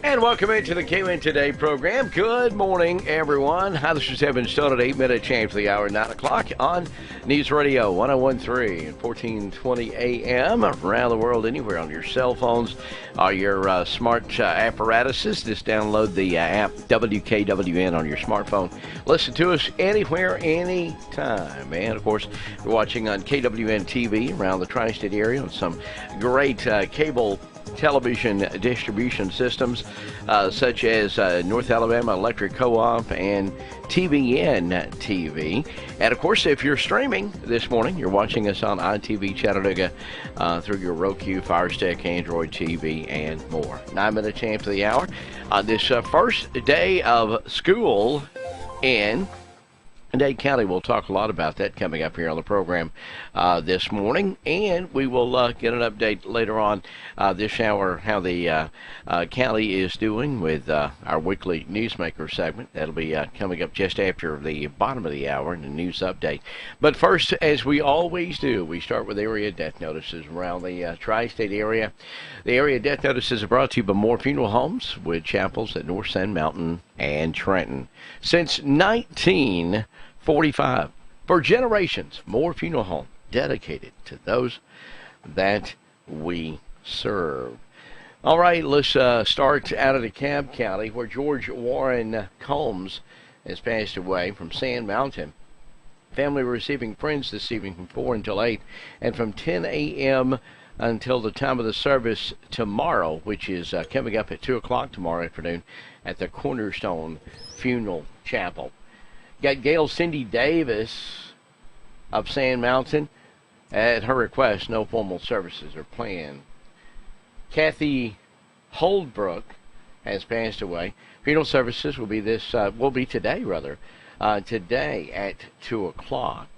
And welcome into the KWIN Today program. Good morning, everyone. Hi, this is Evan Stone at 8-minute change for the hour, 9 o'clock on News Radio 101.3 and 1420 AM around the world, anywhere on your cell phones or your smart apparatuses. Just download the app WKWN on your smartphone. Listen to us anywhere, anytime. And, of course, you're watching on KWN TV around the tri-state area on some great cable television distribution systems such as North Alabama Electric Co-op and TBN TV. And of course, if you're streaming this morning, you're watching us on iTV Chattanooga through your Roku, Fire Stick, Android TV, and more. 9-minute chance of the hour on this first day of school in Dade County. We'll talk a lot about that coming up here on the program this morning, and we will get an update later on this hour how the county is doing with our weekly Newsmaker segment. That'll be coming up just after the bottom of the hour in the news update. But first, as we always do, we start with area death notices around the tri-state area. The area death notices are brought to you by Moore Funeral Homes with chapels at North Sand Mountain and Trenton. Since 1945, for generations, Moore Funeral Home dedicated to those that we serve. All right, let's start out of DeKalb County, where George Warren Combs has passed away from Sand Mountain. Family receiving friends this evening from 4 until 8, and from 10 a.m. until the time of the service tomorrow, which is coming up at 2 o'clock tomorrow afternoon at the Cornerstone Funeral Chapel. Got Gail Cindy Davis of Sand Mountain. At her request, no formal services are planned. Kathy Holdbrook has passed away. Funeral services will be today today at 2 o'clock.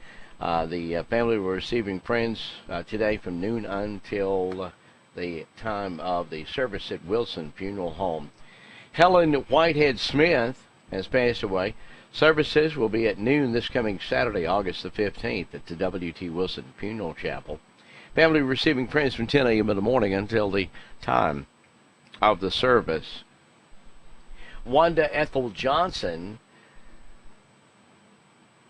The family were receiving friends today from noon until the time of the service at Wilson Funeral Home. Helen Whitehead Smith has passed away. Services will be at noon this coming Saturday, August the 15th at the W.T. Wilson Funeral Chapel. Family receiving friends from 10 a.m. in the morning until the time of the service. Wanda Ethel Johnson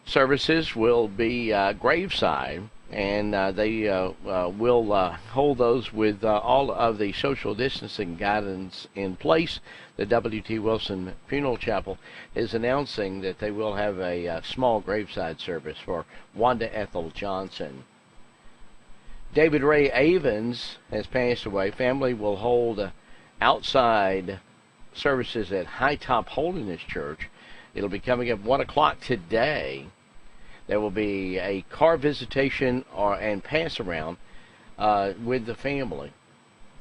services will be graveside, and they will hold those with all of the social distancing guidance in place. The W.T. Wilson Funeral Chapel is announcing that they will have a small graveside service for Wanda Ethel Johnson. David Ray Avens has passed away. Family will hold outside services at High Top Holiness Church. It'll be coming up 1 o'clock today. There will be a car visitation and pass around with the family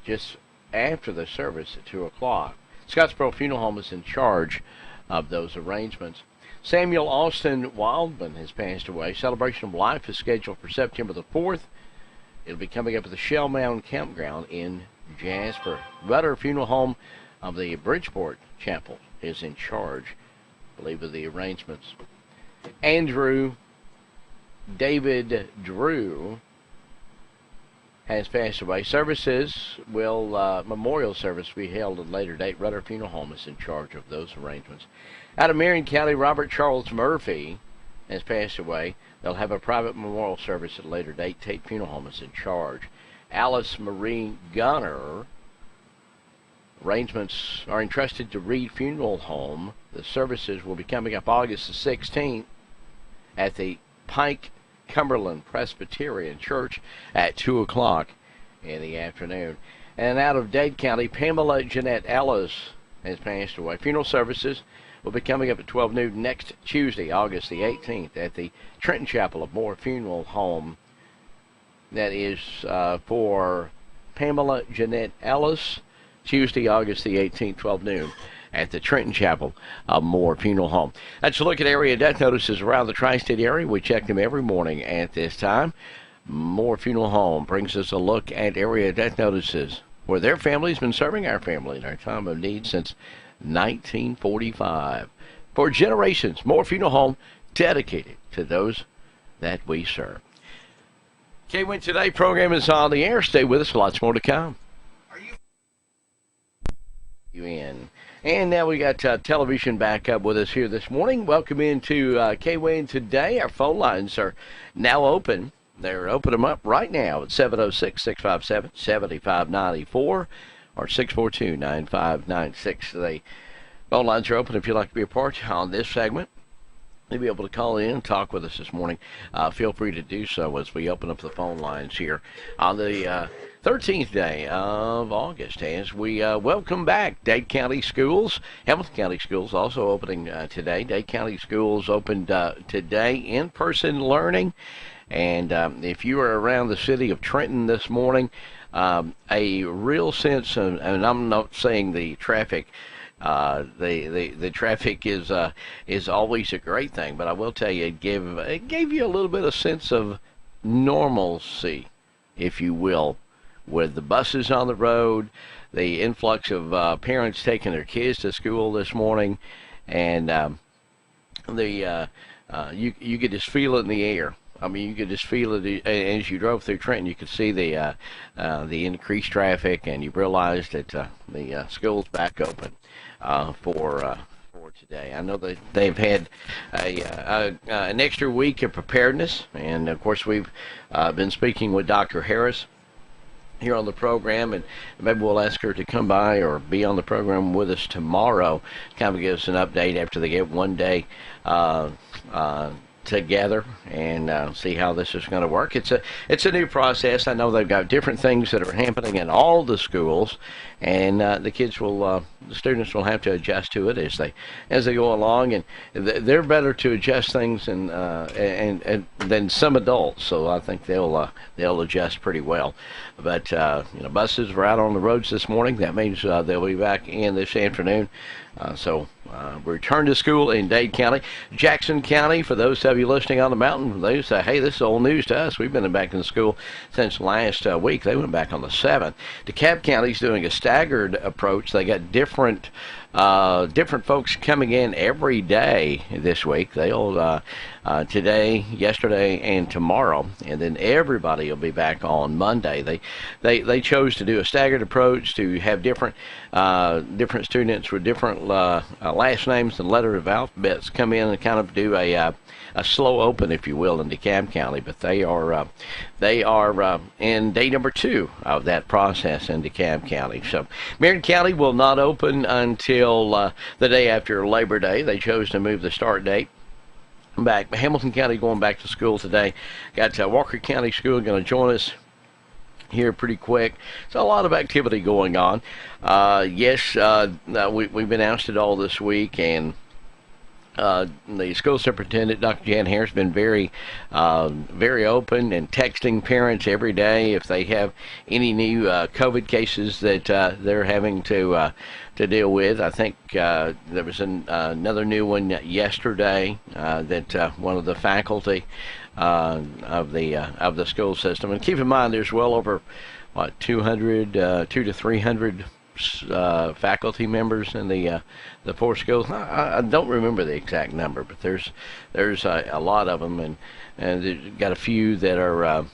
just after the service at 2 o'clock. Scottsboro Funeral Home is in charge of those arrangements. Samuel Austin Wildman has passed away. Celebration of Life is scheduled for September the 4th. It'll be coming up at the Shell Mound Campground in Jasper. Rudder Funeral Home of the Bridgeport Chapel is in charge, I believe, of the arrangements. Andrew David Drew has passed away. Services memorial service will be held at a later date. Rudder Funeral Home is in charge of those arrangements. Out of Marion County, Robert Charles Murphy has passed away. They'll have a private memorial service at a later date. Tate Funeral Home is in charge. Alice Marie Gunner, arrangements are entrusted to Reed Funeral Home. The services will be coming up August the 16th at the Pike Cumberland Presbyterian Church at 2 o'clock in the afternoon. And out of Dade County, Pamela Jeanette Ellis has passed away. Funeral services will be coming up at 12 noon next Tuesday, August the 18th, at the Trenton Chapel of Moore Funeral Home. That is for Pamela Jeanette Ellis, Tuesday, August the 18th, 12 noon, at the Trenton Chapel of Moore Funeral Home. Let's look at area death notices around the tri-state area. We check them every morning at this time. Moore Funeral Home brings us a look at area death notices, where their family's been serving our family in our time of need since 1945. For generations, Moore Funeral Home dedicated to those that we serve. KWIN Today program is on the air. Stay with us. Lots more to come. You in. And now we got television back up with us here this morning. Welcome into KWAN today. Our phone lines are now open. They're opening them up right now at 706-657-7594 or 642-9596. The phone lines are open if you'd like to be a part on this segment. You'll be able to call in and talk with us this morning. Feel free to do so as we open up the phone lines here on the 13th day of August as we welcome back Dade County Schools. Hamilton County Schools also opening today. Dade County Schools opened today, in-person learning. And if you are around the city of Trenton this morning, a real sense of, and I'm not saying the traffic, the traffic is always a great thing, but I will tell you, it gave you a little bit of sense of normalcy, if you will, with the buses on the road, the influx of parents taking their kids to school this morning, and you could just feel it in the air. I mean, you could just feel it as you drove through Trenton. You could see the increased traffic, and you realized that the school's back open for today. I know that they've had an extra week of preparedness, and of course we've been speaking with Dr. Harris here on the program, and maybe we'll ask her to come by or be on the program with us tomorrow, kind of give us an update after they get one day together and see how this is going to work. It's a new process. I know they've got different things that are happening in all the schools, and the students will have to adjust to it as they go along, and they're better to adjust things and than some adults. So I think they'll adjust pretty well. But buses are out on the roads this morning. That means they'll be back in this afternoon. So return to school in Dade County. Jackson County, for those of you listening on the mountain, they say, hey, this is old news to us. We've been back in school since last week. They went back on the 7th. DeKalb County's doing a staggered approach. They got different folks coming in every day this week. They'll today, yesterday, and tomorrow, and then everybody will be back on Monday. They chose to do a staggered approach to have different students with different last names and letter of alphabets come in and kind of do a slow open, if you will, in DeKalb County. But they are in day number 2 of that process in DeKalb County. So Marion County will not open until the day after Labor Day. They chose to move the start date back. Hamilton County going back to school today. Got Walker County School going to join us here pretty quick. So a lot of activity going on. We've announced it all this week, and the school superintendent, Dr. Jan Harris, has been very open and texting parents every day if they have any new COVID cases that they're having to deal with. I think there was another new one yesterday that one of the faculty of the school system. And keep in mind, there's well over 200 to 300 faculty members in the 4 schools. I don't remember the exact number, but there's a lot of them, and they've got a few that are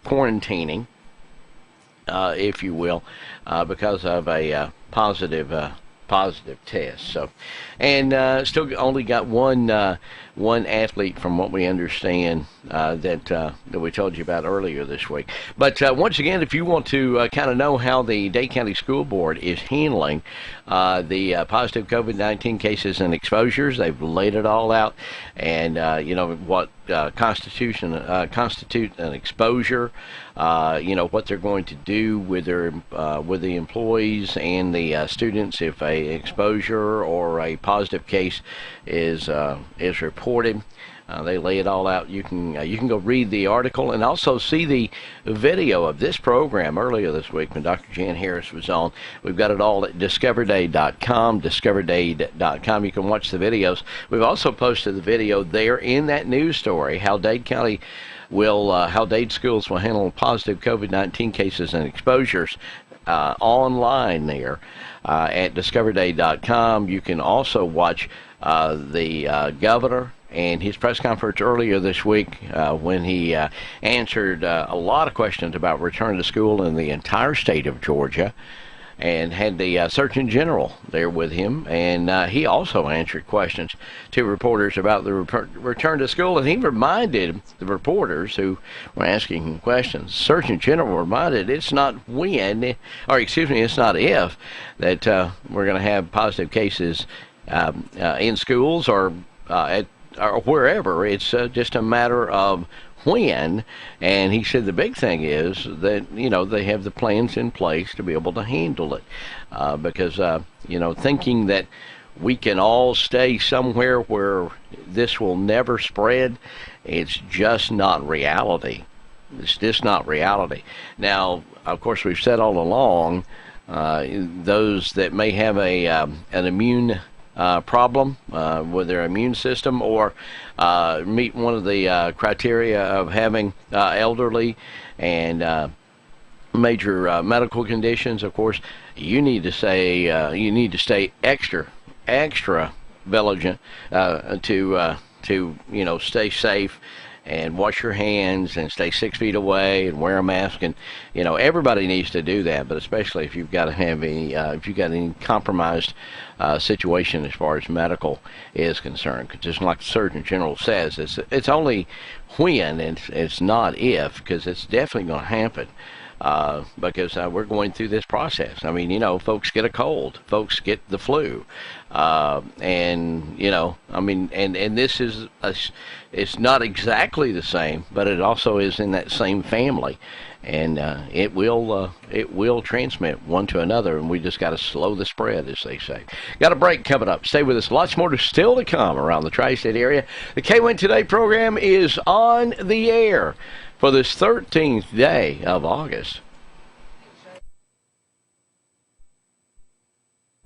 quarantining, if you will, because of a positive test. So, and still only got one athlete, from what we understand, that we told you about earlier this week. But once again, if you want to kind of know how the Dade County School Board is handling the positive COVID-19 cases and exposures, they've laid it all out, and what constitute an exposure, what they're going to do with the employees and the students if a exposure or a positive case is reported. They lay it all out. You can go read the article and also see the video of this program earlier this week when Dr. Jan Harris was on. We've got it all at discoverdade.com, discoverdade.com. You can watch the videos. We've also posted the video there in that news story, how Dade County how Dade schools will handle positive COVID-19 cases and exposures online there at discoverdade.com. You can also watch the governor and his press conference earlier this week when he answered a lot of questions about return to school in the entire state of Georgia. and had the Surgeon General there with him, and he also answered questions to reporters about the return to school, and he reminded the reporters who were asking him questions, Surgeon General reminded it's not when, or excuse me, it's not if, that we're going to have positive cases in schools or or wherever. It's just a matter of when. And he said the big thing is that, they have the plans in place to be able to handle it. Because, thinking that we can all stay somewhere where this will never spread, it's just not reality. It's just not reality. Now, of course, we've said all along, those that may have an immune problem with their immune system, or meet one of the criteria of having elderly and major medical conditions, of course, you need to stay extra vigilant to stay safe and wash your hands and stay 6 feet away and wear a mask. And everybody needs to do that, but especially if you've got any compromised situation as far as medical is concerned. Because just like the Surgeon General says, it's only when, and it's not if, because it's definitely going to happen. Because we're going through this process. I mean, folks get a cold, folks get the flu, and this is it's not exactly the same, but it also is in that same family, and it will transmit one to another, and we just got to slow the spread, as they say. Got a break coming up. Stay with us. Lots more still to come around the tri-state area. The K-Win Today program is on the air for this 13th day of August.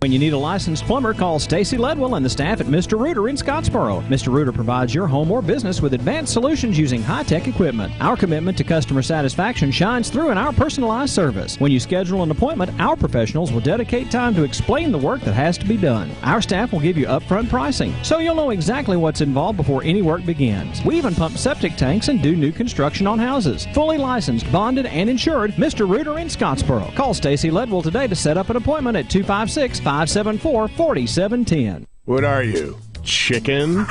When you need a licensed plumber, call Stacy Ledwell and the staff at Mr. Rooter in Scottsboro. Mr. Rooter provides your home or business with advanced solutions using high-tech equipment. Our commitment to customer satisfaction shines through in our personalized service. When you schedule an appointment, our professionals will dedicate time to explain the work that has to be done. Our staff will give you upfront pricing, so you'll know exactly what's involved before any work begins. We even pump septic tanks and do new construction on houses. Fully licensed, bonded, and insured, Mr. Rooter in Scottsboro. Call Stacy Ledwell today to set up an appointment at 256-574-4710. What are you? Chicken?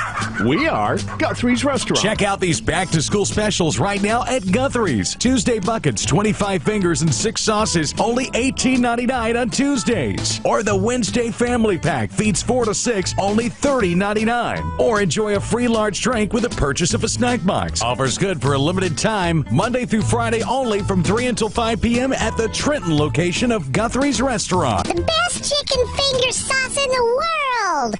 We are Guthrie's Restaurant. Check out these back-to-school specials right now at Guthrie's. Tuesday buckets, 25 fingers and 6 sauces, only $18.99 on Tuesdays. Or the Wednesday family pack feeds 4 to 6, only $30.99. Or enjoy a free large drink with the purchase of a snack box. Offers good for a limited time, Monday through Friday only from 3 until 5 p.m. at the Trenton location of Guthrie's Restaurant. The best chicken finger sauce in the world!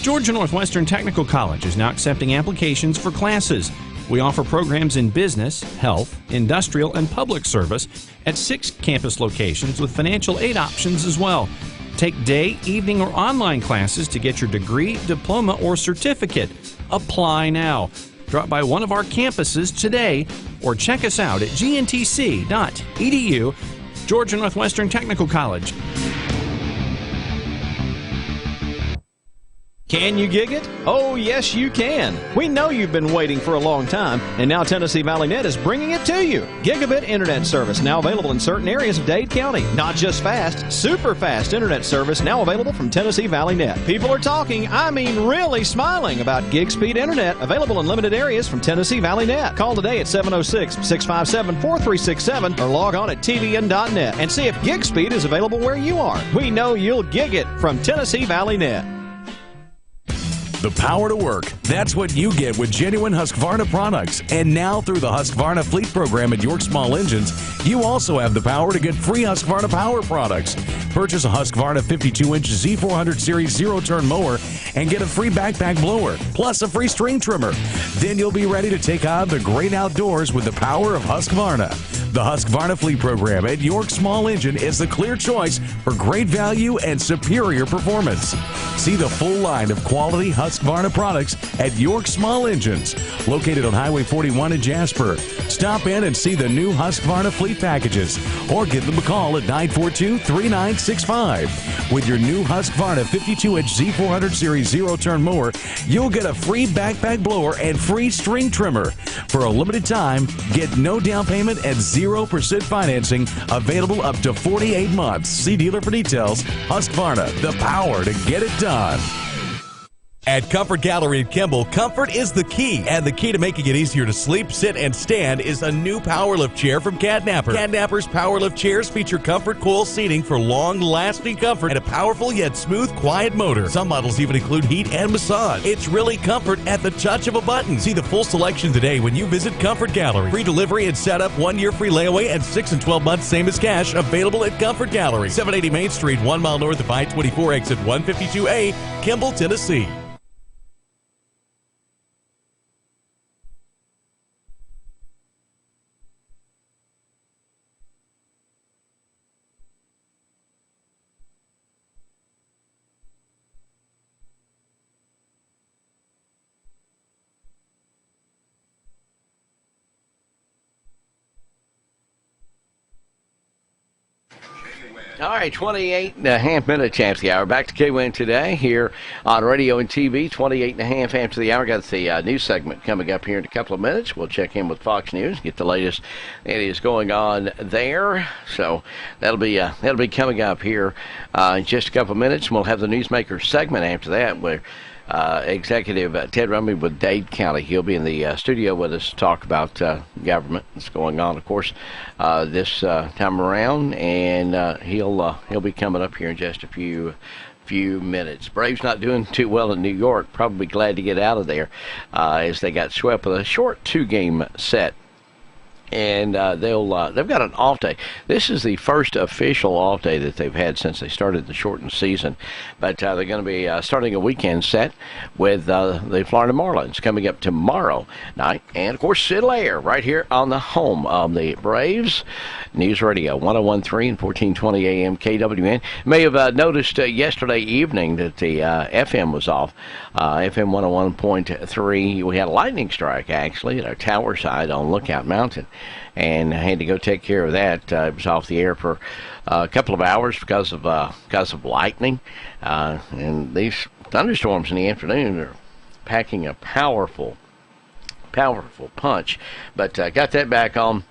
Georgia Northwestern Technical College is now accepting applications for classes. We offer programs in business, health, industrial, and public service at 6 campus locations with financial aid options as well. Take day, evening, or online classes to get your degree, diploma, or certificate. Apply now. Drop by one of our campuses today or check us out at gntc.edu. Georgia Northwestern Technical College. Can you gig it? Oh, yes, you can. We know you've been waiting for a long time, and now Tennessee Valley Net is bringing it to you. Gigabit internet service now available in certain areas of Dade County. Not just fast, super fast internet service now available from Tennessee Valley Net. People are talking, I mean really smiling, about gig speed internet available in limited areas from Tennessee Valley Net. Call today at 706-657-4367 or log on at tvn.net and see if gig speed is available where you are. We know you'll gig it from Tennessee Valley Net. The power to work. That's what you get with genuine Husqvarna products. And now through the Husqvarna Fleet Program at York Small Engines, you also have the power to get free Husqvarna Power products. Purchase a Husqvarna 52-inch Z400 Series zero-turn mower and get a free backpack blower, plus a free string trimmer. Then you'll be ready to take on the great outdoors with the power of Husqvarna. The Husqvarna Fleet Program at York Small Engine is the clear choice for great value and superior performance. See the full line of quality Husqvarna products at York Small Engines, located on Highway 41 in Jasper. Stop in and see the new Husqvarna Fleet packages, or give them a call at 942-3965. With your new Husqvarna 52-inch Z400 Series zero-turn mower, you'll get a free backpack blower and free string trimmer. For a limited time, get no down payment and 0% financing, available up to 48 months. See dealer for details. Husqvarna, the power to get it done. At Comfort Gallery in Kimball, comfort is the key, and the key to making it easier to sleep, sit, and stand is a new PowerLift chair from Catnapper. Catnapper's PowerLift chairs feature comfort coil seating for long-lasting comfort and a powerful yet smooth, quiet motor. Some models even include heat and massage. It's really comfort at the touch of a button. See the full selection today when you visit Comfort Gallery. Free delivery and setup, 1 year free layaway, and 6 and 12 months same as cash. Available at Comfort Gallery, 780 Main Street, 1 mile north of I-24, exit 152A, Kimball, Tennessee. All right, 28 and a half minutes after the hour. Back to KWIN today here on radio and TV. 28 and a half after the hour. Got the news segment coming up here in a couple of minutes. We'll check in with Fox News, get the latest that is going on there. So that'll be coming up here in just a couple of minutes. We'll have the Newsmaker segment after that, where Executive Ted Rumby with Dade County. He'll be in the studio with us to talk about government that's going on, of course, this time around, and he'll be coming up here in just a few minutes. Braves not doing too well in New York. Probably glad to get out of there as they got swept with a short 2-game set. And they've got an off day. This is the first official off day that they've had since they started the shortened season. But they're going to be starting a weekend set with the Florida Marlins coming up tomorrow night. And, of course, Sid Lair right here on the home of the Braves. News Radio 101.3 and 1420 AM KWN. You may have noticed yesterday evening that the FM was off. FM 101.3. We had a lightning strike, actually, at our tower side on Lookout Mountain. And I had to go take care of that. It was off the air for a couple of hours because of lightning. And these thunderstorms in the afternoon are packing a powerful punch. But got that back on.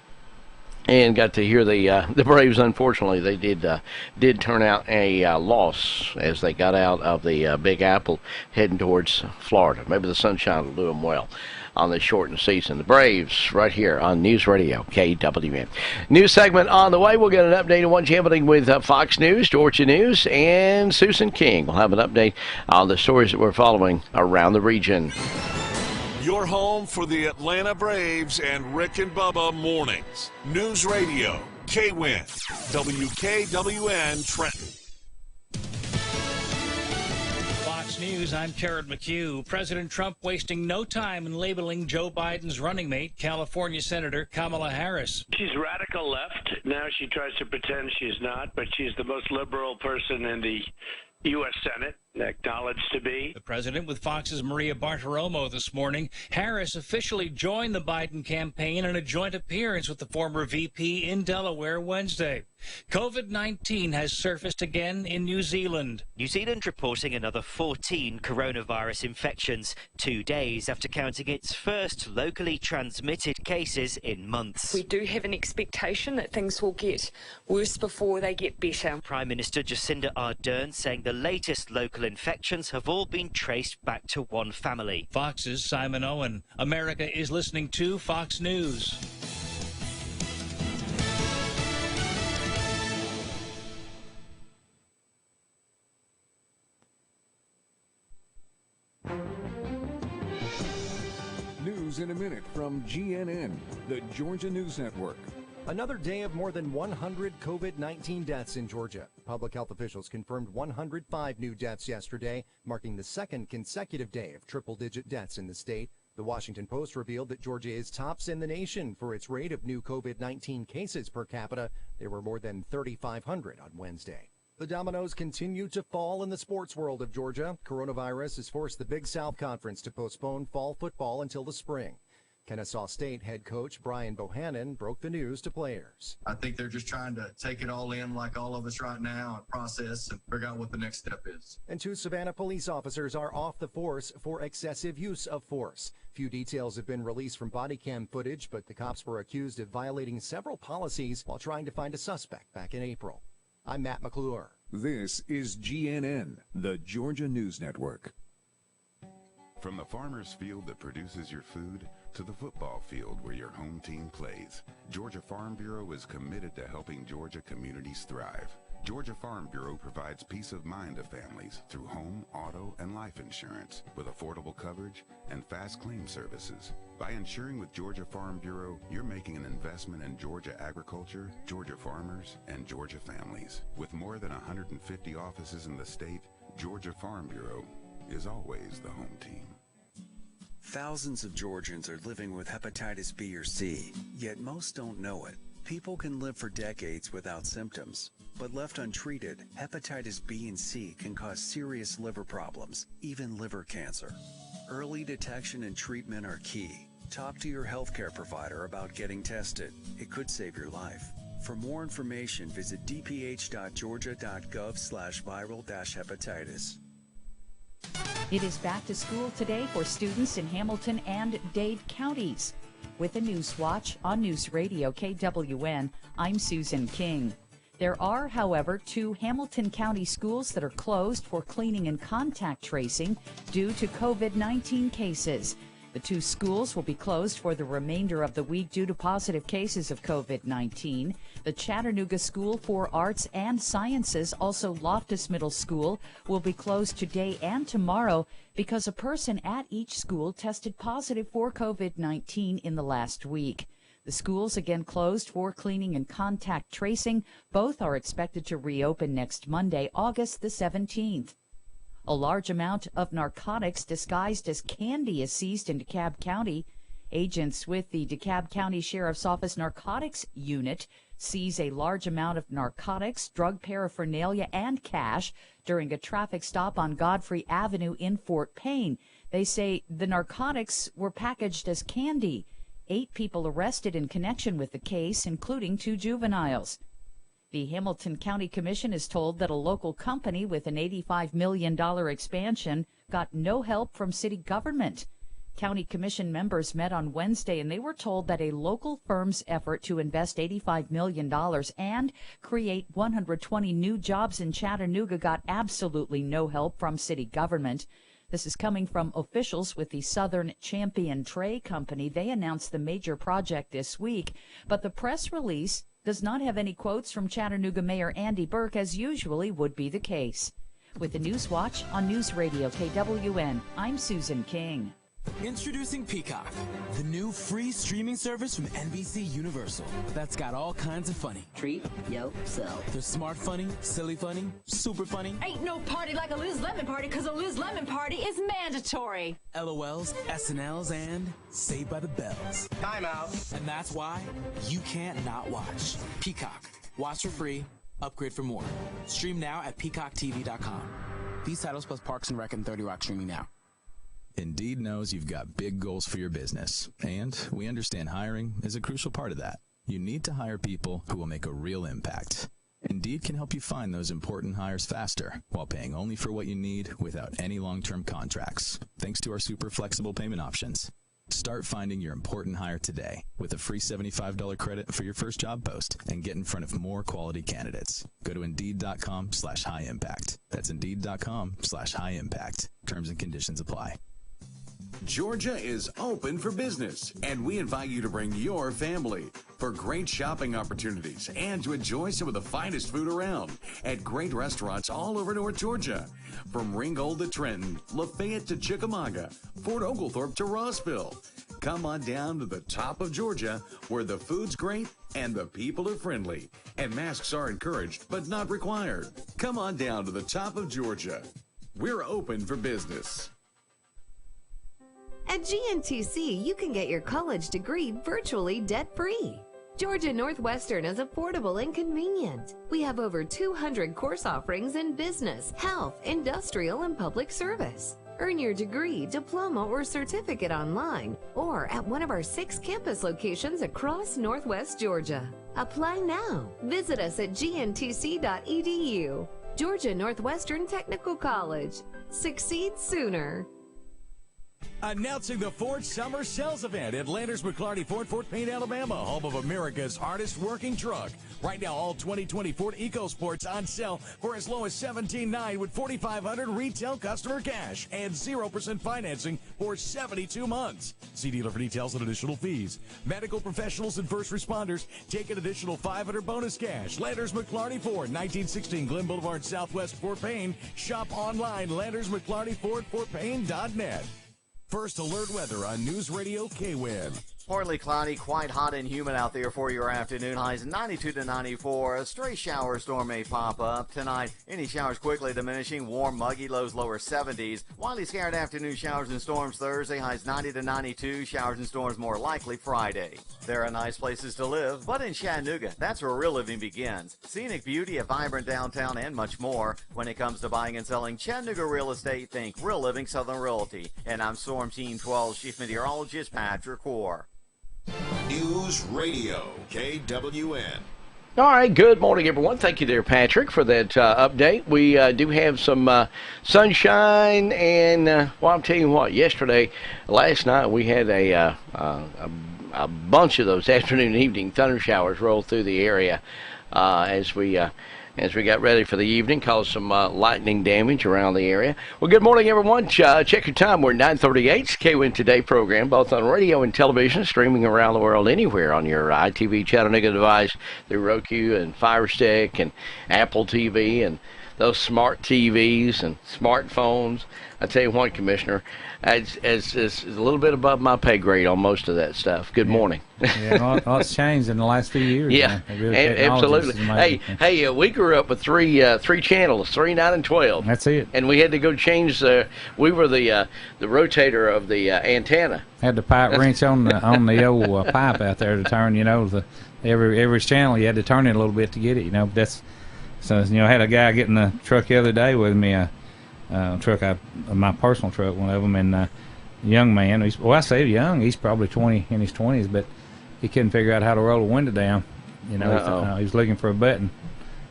And got to hear the Braves. Unfortunately, they did turn out a loss as they got out of the Big Apple heading towards Florida. Maybe the sunshine will do them well on the shortened season. The Braves right here on News Radio KWN. News segment on the way. We'll get an update on what's happening with Fox News, Georgia News, and Susan King. We'll have an update on the stories that we're following around the region. Your home for the Atlanta Braves and Rick and Bubba mornings. News Radio, KWIN, WKWN Trenton. Fox News, I'm Jared McHugh. President Trump wasting no time in labeling Joe Biden's running mate, California Senator Kamala Harris. She's radical left. Now she tries to pretend she's not, but she's the most liberal person in the U.S. Senate, acknowledged to be. The president with Fox's Maria Bartiromo this morning. Harris officially joined the Biden campaign in a joint appearance with the former VP in Delaware Wednesday. COVID-19 has surfaced again in New Zealand. New Zealand reporting another 14 coronavirus infections 2 days after counting its first locally transmitted cases in months. We do have an expectation that things will get worse before they get better. Prime Minister Jacinda Ardern saying the latest local infections have all been traced back to one family. Fox's Simon Owen. America is listening to Fox News. News in a minute from GNN, the Georgia News Network. Another day of more than 100 COVID-19 deaths in Georgia. Public health officials confirmed 105 new deaths yesterday, marking the second consecutive day of triple-digit deaths in the state. The Washington Post revealed that Georgia is tops in the nation for its rate of new COVID-19 cases per capita. There were more than 3,500 on Wednesday. The dominoes continue to fall in the sports world of Georgia. Coronavirus has forced the Big South Conference to postpone fall football until the spring. Kennesaw State head coach Brian Bohannon broke the news to players. I think they're just trying to take it all in like all of us right now and process and figure out what the next step is. And 2 Savannah police officers are off the force for excessive use of force. Few details have been released from body cam footage, but the cops were accused of violating several policies while trying to find a suspect back in April. I'm Matt McClure. This is GNN, the Georgia News Network. From the farmer's field that produces your food to the football field where your home team plays, Georgia Farm Bureau is committed to helping Georgia communities thrive. Georgia Farm Bureau provides peace of mind to families through home, auto, and life insurance with affordable coverage and fast claim services. By insuring with Georgia Farm Bureau, you're making an investment in Georgia agriculture, Georgia farmers, and Georgia families. With more than 150 offices in the state, Georgia Farm Bureau is always the home team. Thousands of Georgians are living with hepatitis B or C, yet most don't know it. People can live for decades without symptoms, but left untreated, hepatitis B and C can cause serious liver problems, even liver cancer. Early detection and treatment are key. Talk to your healthcare provider about getting tested. It could save your life. For more information, visit dph.georgia.gov/viral-hepatitis. It is back to school today for students in Hamilton and Dade counties. With a News Watch on News Radio KWN, I'm Susan King. There are, however, 2 Hamilton County schools that are closed for cleaning and contact tracing due to COVID-19 cases. The 2 schools will be closed for the remainder of the week due to positive cases of COVID-19. The Chattanooga School for Arts and Sciences, also Loftus Middle School, will be closed today and tomorrow because a person at each school tested positive for COVID-19 in the last week. The schools again closed for cleaning and contact tracing. Both are expected to reopen next Monday, August the 17th. A large amount of narcotics disguised as candy is seized in DeKalb County. Agents with the DeKalb County Sheriff's Office Narcotics Unit seize a large amount of narcotics, drug paraphernalia, and cash during a traffic stop on Godfrey Avenue in Fort Payne. They say the narcotics were packaged as candy. 8 people arrested in connection with the case, including 2 juveniles. The Hamilton County Commission is told that a local company with an $85 million expansion got no help from city government. County Commission members met on Wednesday, and they were told that a local firm's effort to invest $85 million and create 120 new jobs in Chattanooga got absolutely no help from city government. This is coming from officials with the Southern Champion Tray Company. They announced the major project this week, but the press release does not have any quotes from Chattanooga Mayor Andy Burke, as usually would be the case. With the News Watch on News Radio KWN, I'm Susan King. Introducing Peacock, the new free streaming service from NBC Universal that's got all kinds of funny. Treat yourself. There's smart funny, silly funny, super funny. Ain't no party like a Liz Lemon party, because a Liz Lemon party is mandatory. LOLs, SNLs, and Saved by the Bells. Time out. And that's why you can't not watch. Peacock. Watch for free, upgrade for more. Stream now at peacocktv.com. These titles plus Parks and Rec and 30 Rock streaming now. Indeed knows you've got big goals for your business, and we understand hiring is a crucial part of that. You need to hire people who will make a real impact. Indeed can help you find those important hires faster while paying only for what you need without any long-term contracts, thanks to our super flexible payment options. Start finding your important hire today with a free $75 credit for your first job post and get in front of more quality candidates. Go to Indeed.com/high impact. That's Indeed.com/high impact. Terms and conditions apply. Georgia is open for business, and we invite you to bring your family for great shopping opportunities and to enjoy some of the finest food around at great restaurants all over North Georgia. From Ringgold to Trenton, Lafayette to Chickamauga, Fort Oglethorpe to Rossville. Come on down to the top of Georgia, where the food's great and the people are friendly, and masks are encouraged but not required. Come on down to the top of Georgia. We're open for business. At GNTC, you can get your college degree virtually debt-free. Georgia Northwestern is affordable and convenient. We have over 200 course offerings in business, health, industrial, and public service. Earn your degree, diploma, or certificate online or at one of our 6 campus locations across Northwest Georgia. Apply now. Visit us at gntc.edu. Georgia Northwestern Technical College. Succeed sooner. Announcing the Ford Summer Sales Event at Landers McClarty Ford, Fort Payne, Alabama, home of America's hardest working truck. Right now, all 2020 Ford EcoSports on sale for as low as $17,900 with $4,500 retail customer cash and 0% financing for 72 months. See dealer for details and additional fees. Medical professionals and first responders take an additional $500 bonus cash. Landers McClarty Ford, 1916 Glen Boulevard, Southwest Fort Payne. Shop online, Landers McClarty Ford, FortPayne.net. First Alert weather on News Radio KWIN. Partly cloudy, quite hot and humid out there for your afternoon. Highs 92 to 94. A stray shower storm may pop up tonight. Any showers quickly diminishing. Warm, muggy, lows lower 70s. Widely scattered afternoon showers and storms Thursday. Highs 90 to 92. Showers and storms more likely Friday. There are nice places to live, but in Chattanooga, that's where real living begins. Scenic beauty, a vibrant downtown, and much more. When it comes to buying and selling Chattanooga real estate, think Real Living Southern Realty. And I'm Storm Team 12 Chief Meteorologist Patrick Hoare. News Radio KWN. All right, good morning, everyone. Thank you there, Patrick, for that update. We do have some sunshine, and well, I'm telling you what, last night we had a bunch of those afternoon and evening thunder showers roll through the area as we got ready for the evening, caused some lightning damage around the area. Well, good morning, everyone. Check your time. We're 9:38. KWIN Today program, both on radio and television, streaming around the world anywhere on your ITV Chattanooga device through Roku and Fire Stick and Apple TV and those smart TVs and smartphones. I tell you what, Commissioner, it's a little bit above my pay grade on most of that stuff. Good morning. Yeah, well, it's changed in the last few years. Yeah, absolutely. Hey, we grew up with three channels, 3, 9, and 12. That's it. And we had to go change we were the rotator of the antenna. Had the pipe wrench on the old pipe out there to turn. Every channel you had to turn it a little bit to get it. So I had a guy get in the truck the other day with me. My personal truck, one of them, and a young man. I say young, he's probably in his 20s, but he couldn't figure out how to roll a window down. He was looking for a button,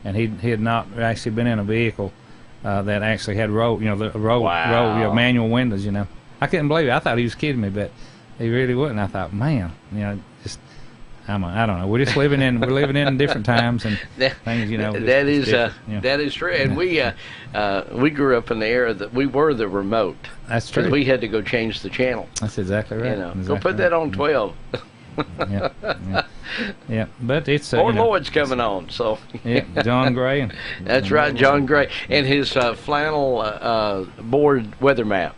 and he had not actually been in a vehicle that actually had manual windows. I couldn't believe it. I thought he was kidding me, but he really wasn't. I thought, man, I don't know. We're just living in different times and things. That is true. And we grew up in the era that we were the remote. That's true. We had to go change the channel. That's exactly right. Go put that on 12. Yeah. But it's Lloyd's coming on, so John Gray. That's right, John Gray, and his flannel board weather map.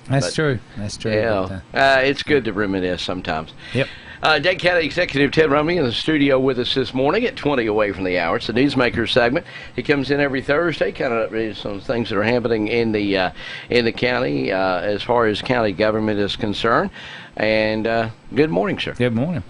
That's true. Yeah, it's good to reminisce sometimes. Yep. Dade County Executive Ted Rumney in the studio with us this morning at 20 away from the hour. It's the Newsmakers segment. He comes in every Thursday, kind of some things that are happening in the county as far as county government is concerned. And good morning, sir. Good morning.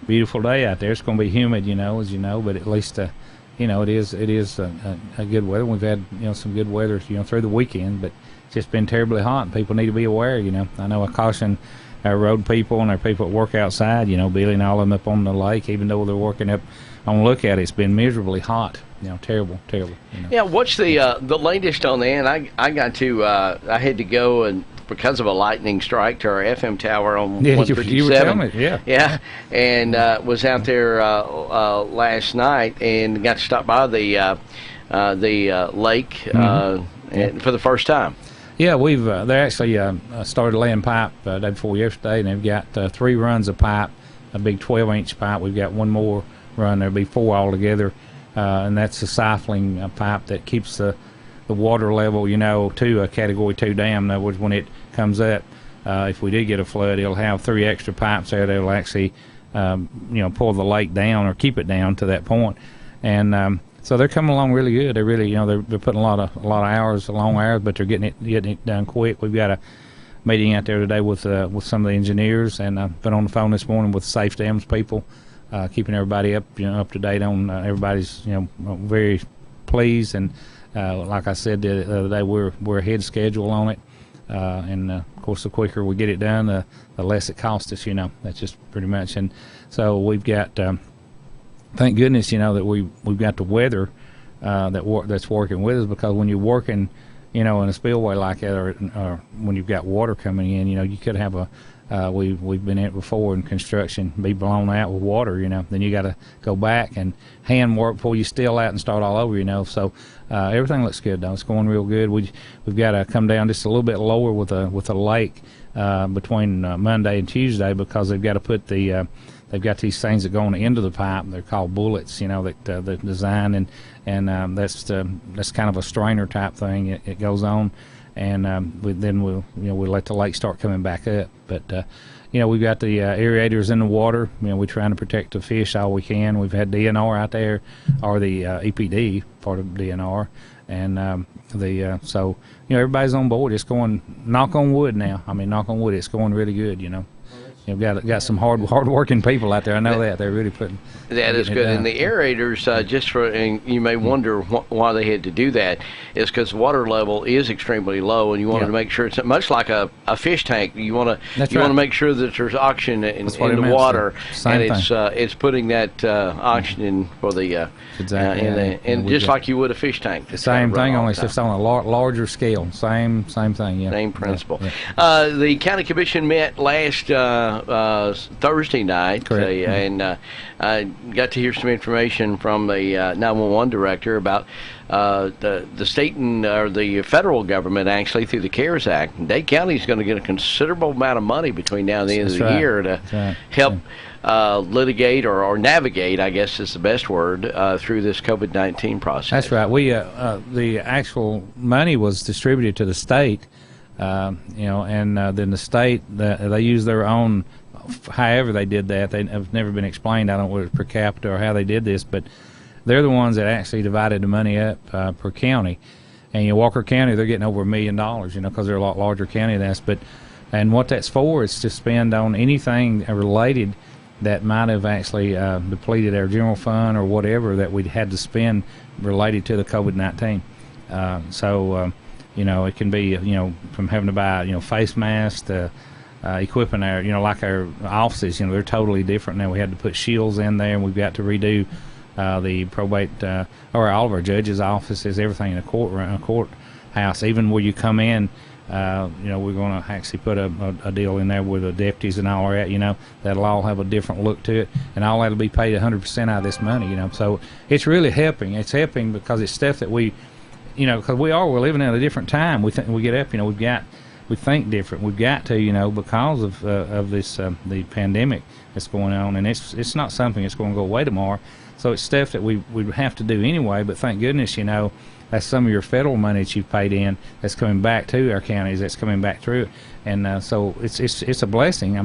Beautiful day out there. It's going to be humid, as you know, but at least it is a good weather. We've had some good weather through the weekend, but it's just been terribly hot, and people need to be aware. I know I caution our road people and our people that work outside, Billy and all of them up on the lake, even though they're working up on Lookout, it's been miserably hot, terrible. Yeah, what's the latest on that? I had to go and because of a lightning strike to our FM tower on 157. You were telling me, yeah, and was out there last night and got to stop by the lake for the first time. Yeah, they actually started laying pipe day before yesterday, and they've got 3 runs of pipe, a big 12-inch pipe. We've got one more run. There'll be 4 altogether, and that's a siphoning pipe that keeps the water level, to a Category 2 dam. In other words, when it comes up, if we do get a flood, it'll have 3 extra pipes there that'll actually, pull the lake down or keep it down to that point. And so they're coming along really good. They're really, they're putting a lot of hours, long hours, but they're getting it done quick. We've got a meeting out there today with some of the engineers, and I've been on the phone this morning with Safe Dams people, keeping everybody up to date on everybody's, very pleased, and Like I said the other day, we're ahead of schedule on it. And of course, the quicker we get it done, the less it costs us. That's just pretty much. And so we've got, thank goodness, that we've got the weather that's working with us, because when you're working, in a spillway like that, or when you've got water coming in, you could have we've been in it before in construction, be blown out with water, then you got to go back and hand work before you still out and start all over, so everything looks good though. It's going real good. We've got to come down just a little bit lower with a lake between Monday and Tuesday, because they've got to put they've got these things that go on the end of the pipe. They're called bullets, that the design, and that's kind of a strainer type thing. It goes on. And we'll let the lake start coming back up. But we've got the aerators in the water. We're trying to protect the fish all we can. We've had DNR out there, or the EPD part of DNR, and so everybody's on board. It's going, knock on wood now. Knock on wood, it's going really good. You've got some hard working people out there. I know that they're really putting. That is good. And the aerators, and you may wonder why they had to do that, is because water level is extremely low, and you wanted to make sure it's much like a fish tank. You want to make sure that there's oxygen in the water, and it's putting that oxygen for the and just like you would a fish tank. The same thing, only it's just on a larger scale. Same thing. Yeah. Same principle. Yeah. The county commission met last Thursday night, and I got to hear some information from the 911 director about the state or the federal government, actually, through the CARES Act. Dade County is going to get a considerable amount of money between now and the end of the year to help litigate or navigate, I guess is the best word, through this COVID-19 process. That's right. We the actual money was distributed to the state. And then the state, they use their own, however they did that. They have never been explained. I don't know whether it's per capita or how they did this, but they're the ones that actually divided the money up per county. And Walker County, they're getting over $1 million, because they're a lot larger county than us. And what that's for is to spend on anything related that might have actually depleted our general fund or whatever that we'd had to spend related to the COVID-19. It can be, from having to buy, face masks to equipping our, like our offices, they're totally different now. We had to put shields in there, and we've got to redo the probate, or all of our judges' offices, everything in a courthouse, even where you come in. We're going to actually put a deal in there with the deputies and all that, that'll all have a different look to it, and all that'll be paid 100% out of this money, So it's really helping. It's helping because it's stuff that we're living in a different time. We get up, we think different. We've got to, because of this the pandemic that's going on, and it's not something that's going to go away tomorrow. So it's stuff that we have to do anyway. But thank goodness, that's some of your federal money that you've paid in that's coming back to our counties. That's coming back through it, and so it's a blessing.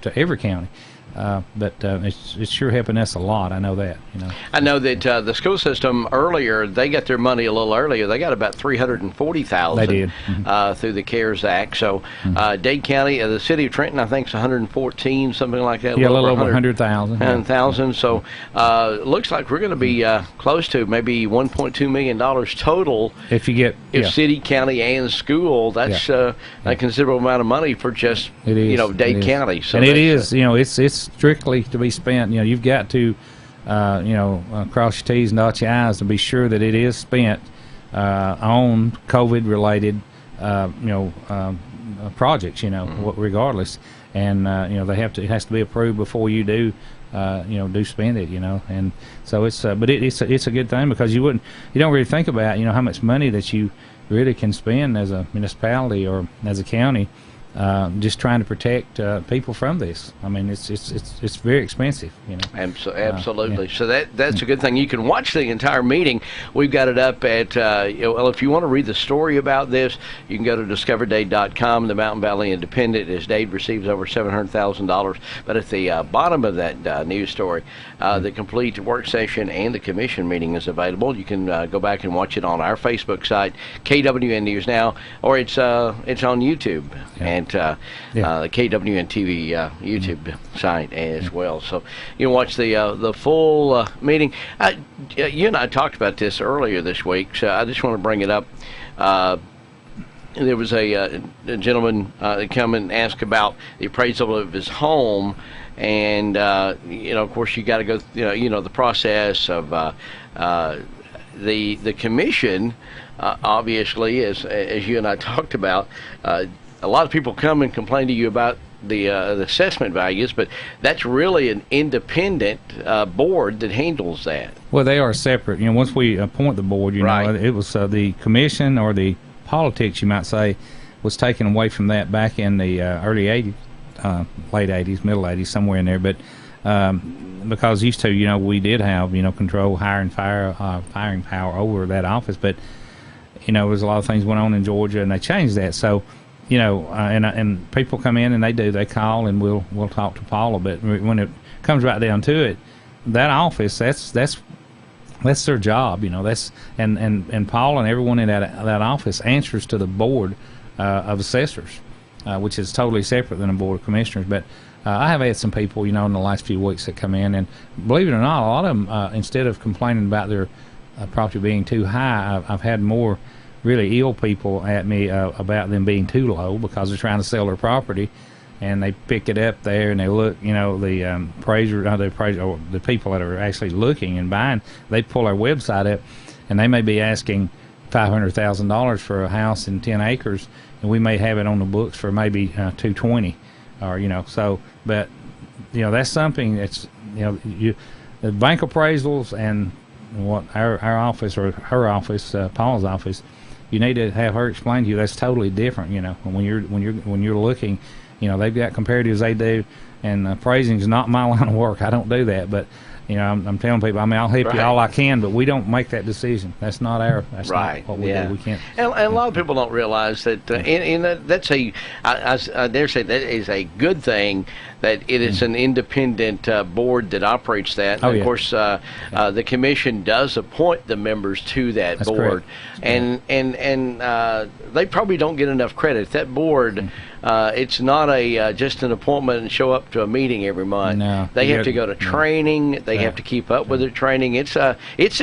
To every county. But it's sure helping us a lot. I know that. I know that the school system earlier, they got their money a little earlier. They got about $340,000. They did. Through the CARES Act. So Dade County, the city of Trenton, I think, is 114, something like that. Yeah, a little over 100,000. 100,000. So looks like we're going to be close to maybe $1.2 million total. If you get city, county, and school, that's a considerable amount of money for just Dade County. So and it is, it's strictly to be spent. You've got to, cross your T's and dot your I's to be sure that it is spent on COVID-related, projects. Regardless, and it has to be approved before you do spend it. And so it's, but it's a good thing, because you don't really think about how much money that you really can spend as a municipality or as a county. Just trying to protect people from this. It's very expensive. Absolutely. So that's a good thing. You can watch the entire meeting. We've got it up at. If you want to read the story about this, you can go to discoverdade.com. The Mountain Valley Independent, as Dade receives over $700,000. But at the bottom of that news story, the complete work session and the commission meeting is available. You can go back and watch it on our Facebook site, KWN News Now, or it's on YouTube. And and the KWN TV YouTube site as well. So you can watch the full meeting. You and I talked about this earlier this week, so I just want to bring it up. There was a gentleman that come and ask about the appraisal of his home, and of course you got to go the process of the commission. Obviously, as you and I talked about, a lot of people come and complain to you about the assessment values, but that's really an independent board that handles that. Well, they are separate. Once we appoint the board, know, it was the commission, or the politics, you might say, was taken away from that back in the early 80s, late 80s, middle 80s, somewhere in there. But because used to, we did have, control, firing power over that office. But, there was a lot of things went on in Georgia, and they changed that. So, and people come in and they call, and we'll talk to Paula. But when it comes right down to it, that office, that's their job, that's and Paul and everyone in that office answers to the board of assessors, which is totally separate than a board of commissioners. But I have had some people, in the last few weeks that come in, and believe it or not, a lot of them, instead of complaining about their property being too high, I've had more really ill people at me about them being too low because they're trying to sell their property. And they pick it up there, and they look, the appraiser, or the people that are actually looking and buying, they pull our website up, and they may be asking $500,000 for a house in 10 acres, and we may have it on the books for maybe $220, or so. But that's something that's the bank appraisals and what our office, or her office, Paul's office, you need to have her explain to you that's totally different. When you're looking. They've got comparatives they do, and appraising is not my line of work. I don't do that, but I'm telling people. I'll help you all I can, but we don't make that decision. That's not not what we do. We can't. And a lot of people don't realize that, that's I dare say that is a good thing. That it is an independent board that operates that. Of course, the commission does appoint the members to that board, and they probably don't get enough credit. That board, it's not just an appointment and show up to a meeting every month. No, they have to go to training. They have to keep up with their training. It's a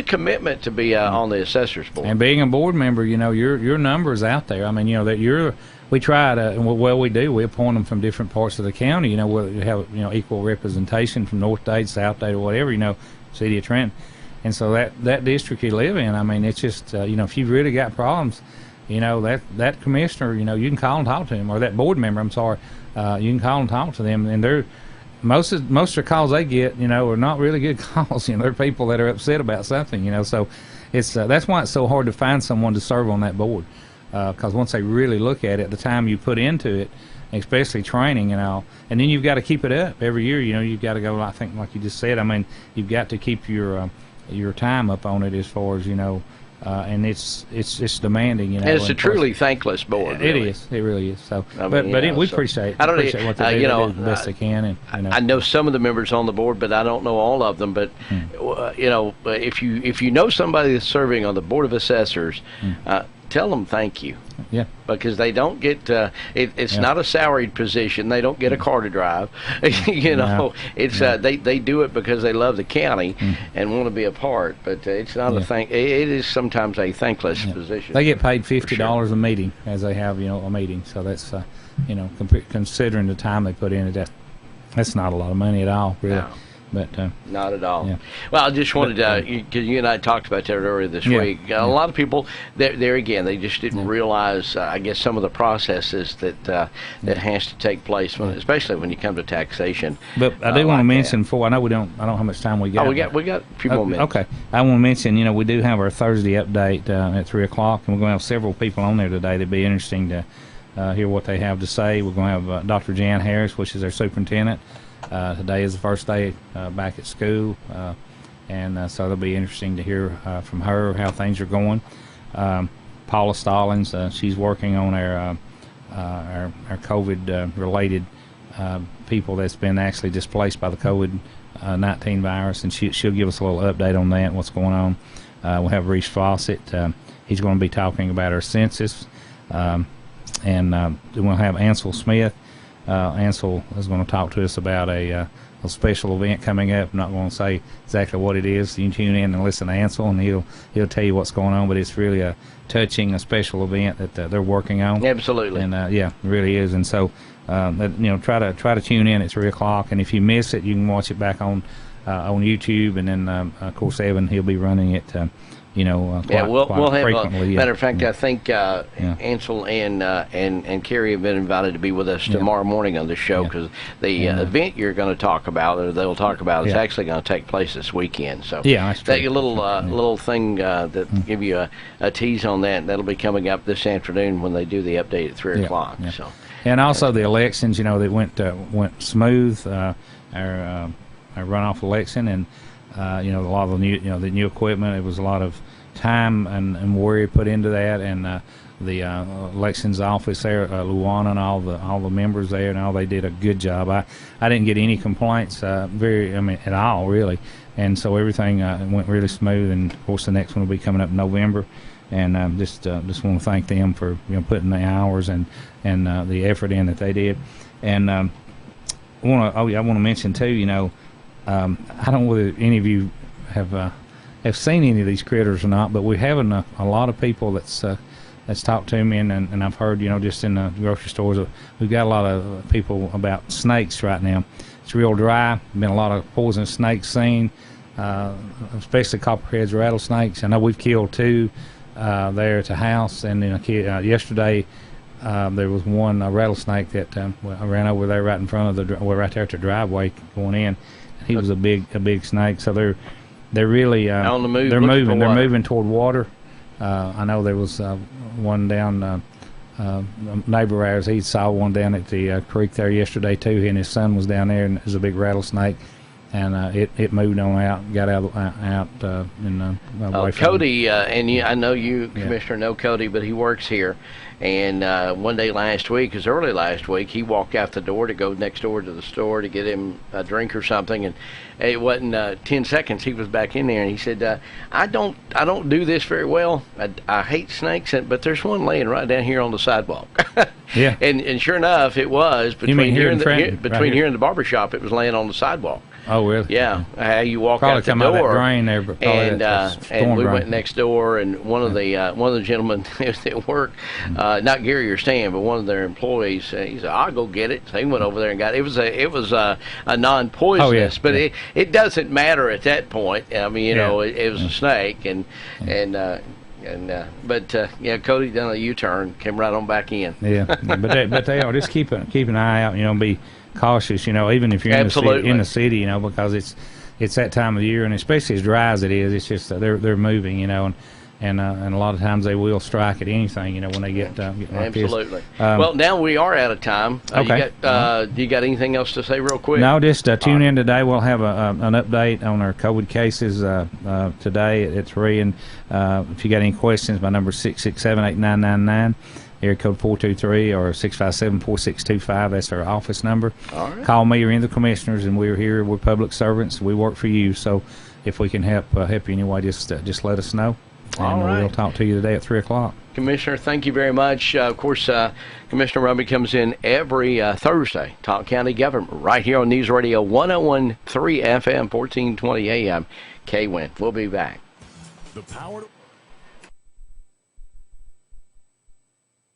commitment to be on the assessors board. And being a board member, your numbers out there. I mean, that we try to, we do. We appoint them from different parts of the county. We have equal representation from North Dade, South Dade, or whatever. City of Trenton, and so that district you live in. I mean, it's just if you've really got problems, that commissioner, you can call and talk to him, or that board member. I'm sorry, you can call and talk to them, and they're most of the calls they get, are not really good calls. They're people that are upset about something. So it's that's why it's so hard to find someone to serve on that board. Because once they really look at it, the time you put into it, especially training and all, and then you've got to keep it up every year. You've got to go. I think, like you just said, I mean, you've got to keep your time up on it as far as and it's demanding. And it's a truly thankless board. It is. It really is. So, we appreciate. I don't appreciate what they do the best they can. And I know some of the members on the board, but I don't know all of them. But if you know somebody that's serving on the board of assessors. Tell them thank you. Yeah. Because they don't get it's not a salaried position. They don't get a car to drive. It's they do it because they love the county and want to be a part. But it's not it is sometimes a thankless position. They get paid $50 a meeting as they have a meeting. So that's considering the time they put in it, that's not a lot of money at all, really. No. But not at all. Yeah. Well, I just wanted because you and I talked about that earlier this week. A lot of people, there again, they just didn't realize, I guess, some of the processes that has to take place, especially when you come to taxation. But I do want to mention before. I know I don't know how much time we got. We got a few more minutes. Okay, I want to mention. We do have our Thursday update at 3:00, and we're going to have several people on there today. That'd be interesting to hear what they have to say. We're going to have Dr. Jan Harris, which is our superintendent. Today is the first day back at school, and so it'll be interesting to hear from her how things are going. Paula Stallings, she's working on our COVID-related people that's been actually displaced by the COVID-19 virus, and she'll give us a little update on that, what's going on. We'll have Reese Fawcett. He's going to be talking about our census. we'll have Ansel Smith. Ansel is going to talk to us about a special event coming up. I'm not going to say exactly what it is. You can tune in and listen to Ansel, and he'll tell you what's going on. But it's really a touching, a special event that they're working on. Absolutely. And it really is. And so, try to tune in at 3 o'clock. And if you miss it, you can watch it back on YouTube. And then, of course, Evan, he'll be running it. We'll have frequently. Matter of fact, I think Ansel and Carrie have been invited to be with us tomorrow morning on the show because the event you're going to talk about, or they'll talk about, is actually going to take place this weekend. So that's that little thing that give you a tease on that. That'll be coming up this afternoon when they do the update at 3 o'clock. Yeah. So, and also the elections, that went smooth. Our runoff election, and a lot of the new equipment. It was a lot of time and worry put into that, and the elections office there, Luana, and all the members there, and all, they did a good job. I didn't get any complaints, at all really, and so everything went really smooth. And of course, the next one will be coming up in November, and just want to thank them for putting the hours and the effort in that they did. And I want to mention too, I don't know whether any of you have seen any of these critters or not, but we're having a lot of people that's talked to me, and I've heard, just in the grocery stores, we've got a lot of people about snakes right now. It's real dry. Been a lot of poisonous snakes seen, especially copperheads, rattlesnakes. I know we've killed 2 there at the house, and then yesterday there was one rattlesnake that I ran over there right in front of right there at the driveway going in. He was a big snake. So they're really on the move. They're moving. They're moving toward water. I know there was one down. A neighbor of ours, he saw one down at the creek there yesterday too. He and his son was down there, and it was a big rattlesnake. And it moved on out, got out and away from Cody, I know you, Commissioner, know Cody, but he works here. And one day last week, early last week, he walked out the door to go next door to the store to get him a drink or something, and it wasn't 10 seconds. He was back in there, and he said, "I don't do this very well. I hate snakes, but there's one laying right down here on the sidewalk." Yeah. And sure enough, it was between here and the barbershop. It was laying on the sidewalk. Oh, really? Yeah. You walk probably out the come door, out that drain there, but and we went next door, and one of the gentlemen at work, not Gary or Stan, but one of their employees, he said, "I'll go get it." So he went over there and got it. It was a non-poisonous, but it doesn't matter at that point. I mean, it was a snake, but Cody done a U-turn, came right on back in. Yeah, but they are just keep an eye out. Be cautious, even if you're in the city, because it's that time of year, and especially as dry as it is, it's just they're moving, and a lot of times they will strike at anything, when they get like absolutely. This. Well, now we are out of time. Okay. Do you got anything else to say real quick? No, just tune in today. We'll have an update on our COVID cases today at 3, and if you got any questions, my number is 667-8999. Area code 423 or 657-4625. That's our office number. All right. Call me or any of the commissioners, and we're here. We're public servants. We work for you. So if we can help you anyway, just let us know. And we'll talk to you today at 3 o'clock. Commissioner, thank you very much. Of course, Commissioner Rumby comes in every Thursday, Talk County Government, right here on News Radio 101.3 FM, 1420 AM, KWIN. We'll be back. The power.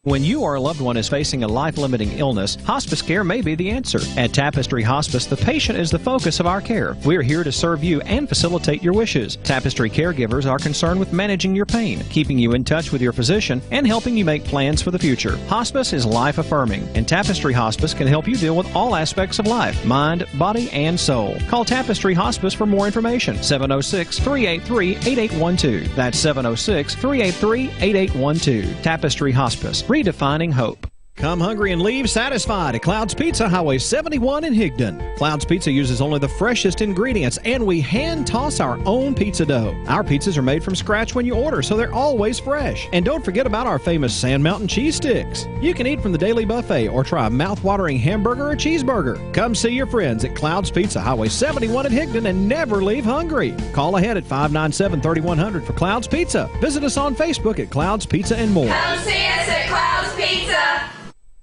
When you or a loved one is facing a life-limiting illness, hospice care may be the answer. At Tapestry Hospice, the patient is the focus of our care. We are here to serve you and facilitate your wishes. Tapestry caregivers are concerned with managing your pain, keeping you in touch with your physician, and helping you make plans for the future. Hospice is life-affirming, and Tapestry Hospice can help you deal with all aspects of life, mind, body, and soul. Call Tapestry Hospice for more information. 706-383-8812. That's 706-383-8812. Tapestry Hospice. Redefining hope. Come hungry and leave satisfied at Cloud's Pizza, Highway 71 in Higdon. Cloud's Pizza uses only the freshest ingredients, and we hand toss our own pizza dough. Our pizzas are made from scratch when you order, so they're always fresh. And don't forget about our famous Sand Mountain cheese sticks. You can eat from the daily buffet or try a mouth-watering hamburger or cheeseburger. Come see your friends at Cloud's Pizza, Highway 71 in Higdon, and never leave hungry. Call ahead at 597-3100 for Cloud's Pizza. Visit us on Facebook at Cloud's Pizza and more. Come see us at Cloud's Pizza. Pizza!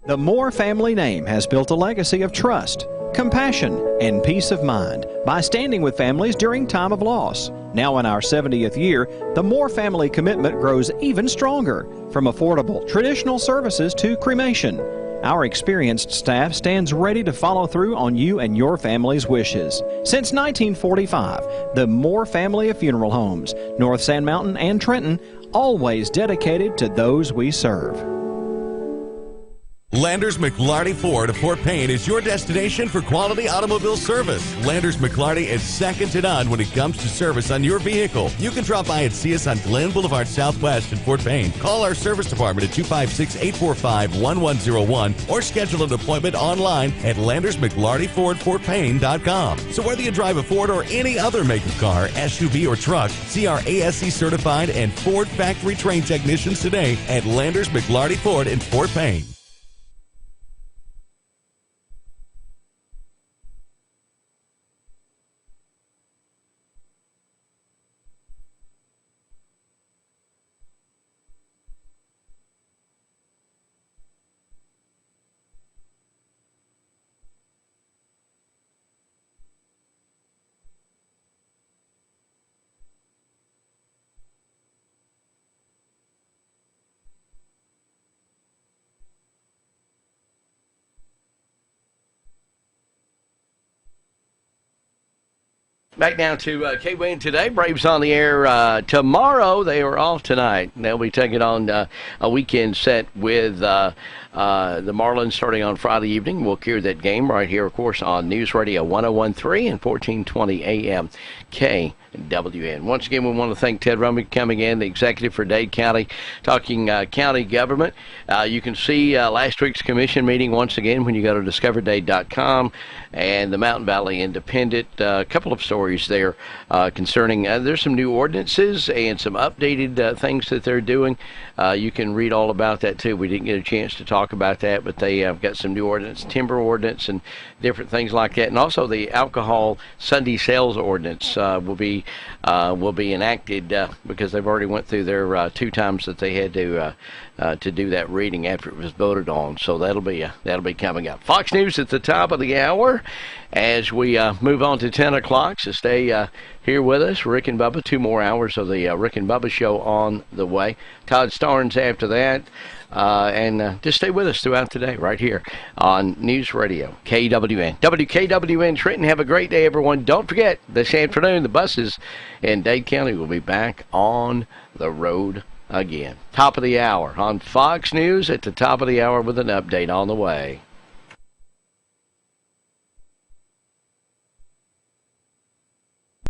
The Moore family name has built a legacy of trust, compassion, and peace of mind by standing with families during time of loss. Now in our 70th year, the Moore family commitment grows even stronger, from affordable, traditional services to cremation. Our experienced staff stands ready to follow through on you and your family's wishes. Since 1945, the Moore family of funeral homes, North Sand Mountain and Trenton, always dedicated to those we serve. Landers McLarty Ford of Fort Payne is your destination for quality automobile service. Landers McLarty is second to none when it comes to service on your vehicle. You can drop by and see us on Glen Boulevard Southwest in Fort Payne. Call our service department at 256-845-1101 or schedule an appointment online at LandersMcLartyFordFortPayne.com. So whether you drive a Ford or any other make of car, SUV or truck, see our ASE certified and Ford factory trained technicians today at Landers McLarty Ford in Fort Payne. Back now to KWIN today. Braves on the air tomorrow. They are off tonight. They'll be taking on a weekend set with the Marlins starting on Friday evening. We'll carry that game right here, of course, on News Radio 101.3 and 1420 AM KWN. Once again, we want to thank Ted Rummick coming in, the executive for Dade County, talking county government. You can see last week's commission meeting once again when you go to discoverdade.com and the Mountain Valley Independent. A couple of stories there concerning there's some new ordinances and some updated things that they're doing. You can read all about that too. We didn't get a chance to talk about that, but they have got some new ordinance, timber ordinance, and different things like that. And also the alcohol Sunday sales ordinance will be enacted because they've already went through their 2 times that they had to do that reading after it was voted on. So that'll be coming up. Fox News at the top of the hour as we move on to 10 o'clock. So stay here with us. Rick and Bubba, 2 more hours of the Rick and Bubba show on the way. Todd Starnes after that. And just stay with us throughout the day right here on News Radio KWN. WKWN Trenton. Have a great day, everyone. Don't forget, this afternoon, the buses in Dade County will be back on the road again. Top of the hour on Fox News at the top of the hour with an update on the way.